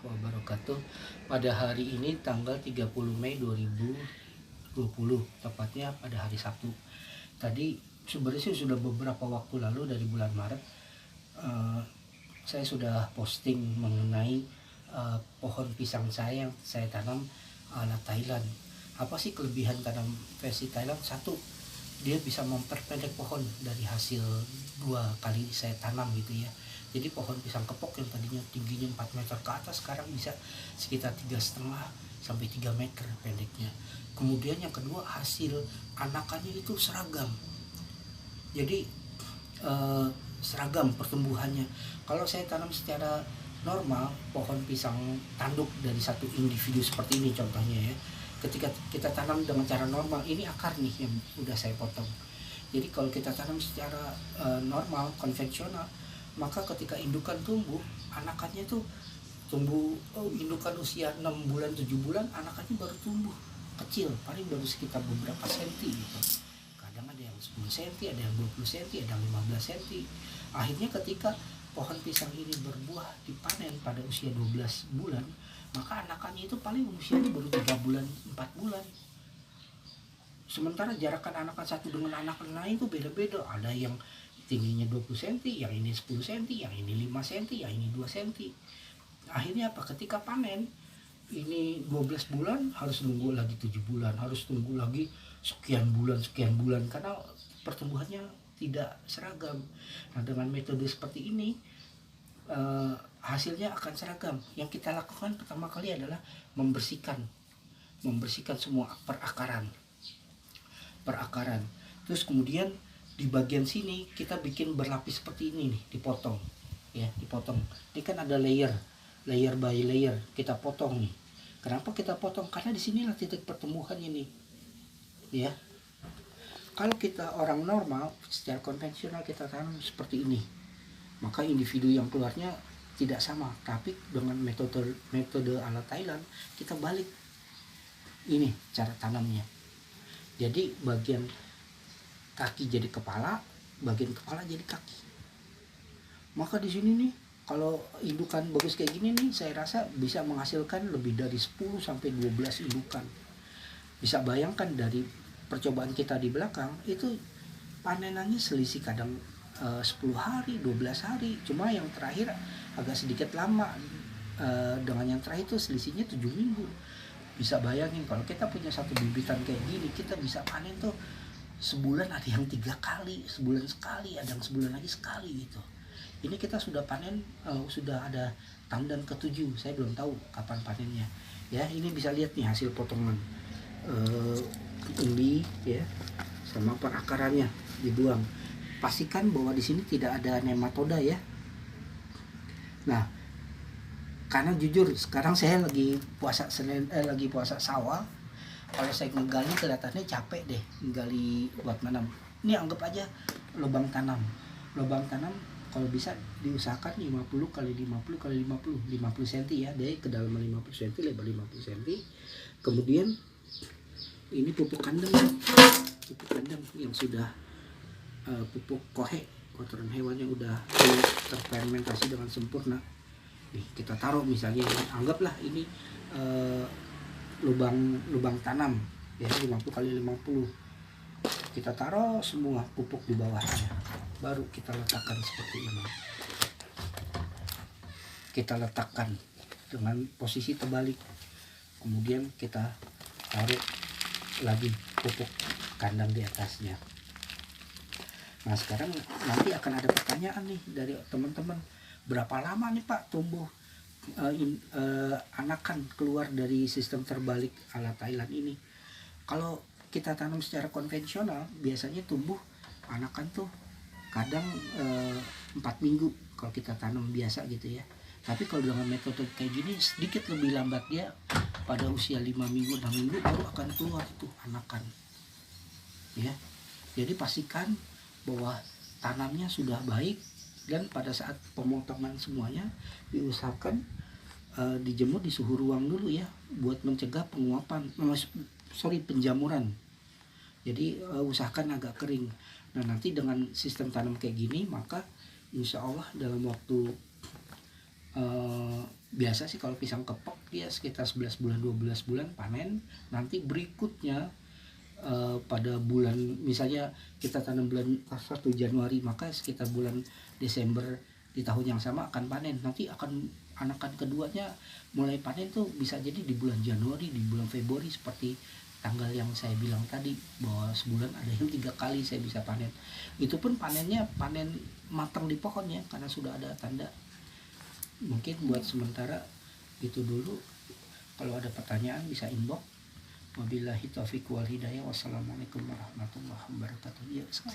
wabarakatuh. Pada hari ini tanggal 30 Mei 2020, tepatnya pada hari Sabtu. Tadi sebenarnya sudah beberapa waktu lalu dari bulan Maret, saya sudah posting mengenai pohon pisang saya yang saya tanam ala Thailand. Apa sih kelebihan tanam versi Thailand? Satu, dia bisa memperpendek pohon dari hasil 2 kali saya tanam gitu ya. Jadi pohon pisang kepok yang tadinya tingginya 4 meter ke atas sekarang bisa sekitar 3,5 sampai 3 meter pendeknya. Kemudian yang kedua, hasil anakannya itu seragam. Jadi seragam pertumbuhannya. Kalau saya tanam secara normal, pohon pisang tanduk dari satu individu seperti ini contohnya ya. Ketika kita tanam dengan cara normal, ini akar nih yang udah saya potong. Jadi kalau kita tanam secara normal, konvensional, maka ketika indukan tumbuh, anakannya tuh tumbuh, indukan usia 6 bulan 7 bulan, anakannya baru tumbuh kecil, paling baru sekitar beberapa senti gitu. Kadang ada yang 10 senti, ada yang 20 senti, ada yang 15 senti. Akhirnya ketika pohon pisang ini berbuah dipanen pada usia 12 bulan, maka anakannya itu paling usianya baru 3 bulan, 4 bulan. Sementara jarakan anakan satu dengan anakan lain itu beda-beda. Ada yang tingginya 20 cm, yang ini 10 cm, yang ini 5 cm, yang ini 2 cm. Akhirnya apa? Ketika panen, ini 12 bulan harus nunggu lagi 7 bulan, harus tunggu lagi sekian bulan, karena pertumbuhannya tidak seragam. Nah, dengan metode seperti ini hasilnya akan seragam. Yang kita lakukan pertama kali adalah membersihkan semua perakaran. Terus kemudian di bagian sini kita bikin berlapis seperti ini nih, dipotong. Ini kan ada layer by layer, kita potong nih. Kenapa kita potong? Karena di sinilah titik pertumbuhannya nih. Ya. Kalau kita orang normal, secara konvensional kita tanam seperti ini, maka individu yang keluarnya tidak sama. Tapi dengan metode ala Thailand, kita balik. Ini cara tanamnya. Jadi bagian kaki jadi kepala, bagian kepala jadi kaki. Maka di sini nih, kalau indukan bagus kayak gini nih, saya rasa bisa menghasilkan lebih dari 10 sampai 12 indukan. Bisa bayangkan dari percobaan kita di belakang, itu panenannya selisih kadang 10 hari, 12 hari. Cuma yang terakhir agak sedikit lama. Dengan yang terakhir itu selisihnya 7 minggu. Bisa bayangin kalau kita punya satu bibitan kayak gini, kita bisa panen tuh sebulan ada yang 3 kali, sebulan sekali, ada yang sebulan lagi sekali gitu. Ini kita sudah panen, sudah ada tandan ke-7, saya belum tahu kapan panennya. Ya, ini bisa lihat nih hasil potongan umbi ya, sama perakarannya dibuang. Pastikan bahwa di sini tidak ada nematoda ya. Nah, karena jujur sekarang saya lagi puasa lagi puasa Syawal. Kalau saya ngegali kelihatannya capek deh ngegali buat nanam. Ini anggap aja lubang tanam kalau bisa diusahakan 50 kali 50 kali 50 cm ya, dari kedalaman 50 cm, lebar 50 cm. Kemudian ini pupuk kandang yang sudah pupuk kohe, kotoran hewan yang udah terfermentasi dengan sempurna. Nih, kita taruh misalnya, anggaplah ini lubang tanam ya, 50 kali 50. Kita taruh semua pupuk di bawahnya, baru kita letakkan seperti ini. Kita letakkan dengan posisi terbalik, kemudian kita taruh lagi pupuk kandang di atasnya. Nah, sekarang nanti akan ada pertanyaan nih dari teman-teman, berapa lama nih Pak tumbuh anakan keluar dari sistem terbalik ala Thailand ini? Kalau kita tanam secara konvensional, biasanya tumbuh anakan tuh kadang 4 minggu kalau kita tanam biasa gitu ya. Tapi kalau dengan metode kayak gini sedikit lebih lambat, dia pada usia 5 minggu 6 minggu baru akan keluar tuh anakan ya. Jadi pastikan bahwa tanamnya sudah baik, dan pada saat pemotongan semuanya diusahakan dijemur di suhu ruang dulu ya, buat mencegah penjamuran. Jadi usahakan agak kering. Nah, nanti dengan sistem tanam kayak gini, maka insya Allah dalam waktu Biasa sih kalau pisang kepok dia sekitar 11 bulan 12 bulan panen. Nanti berikutnya pada bulan, misalnya kita tanam bulan 1 Januari, maka sekitar bulan Desember di tahun yang sama akan panen. Nanti akan anakan keduanya mulai panen tuh bisa jadi di bulan Januari, di bulan Februari, seperti tanggal yang saya bilang tadi, bahwa sebulan ada yang 3 kali saya bisa panen. Itu pun panennya panen matang di pohonnya karena sudah ada tanda. Mungkin buat sementara itu dulu. Kalau ada pertanyaan bisa inbox. Wabillahi taufiq wal hidayah. Wassalamualaikum warahmatullahi wabarakatuh. Ya,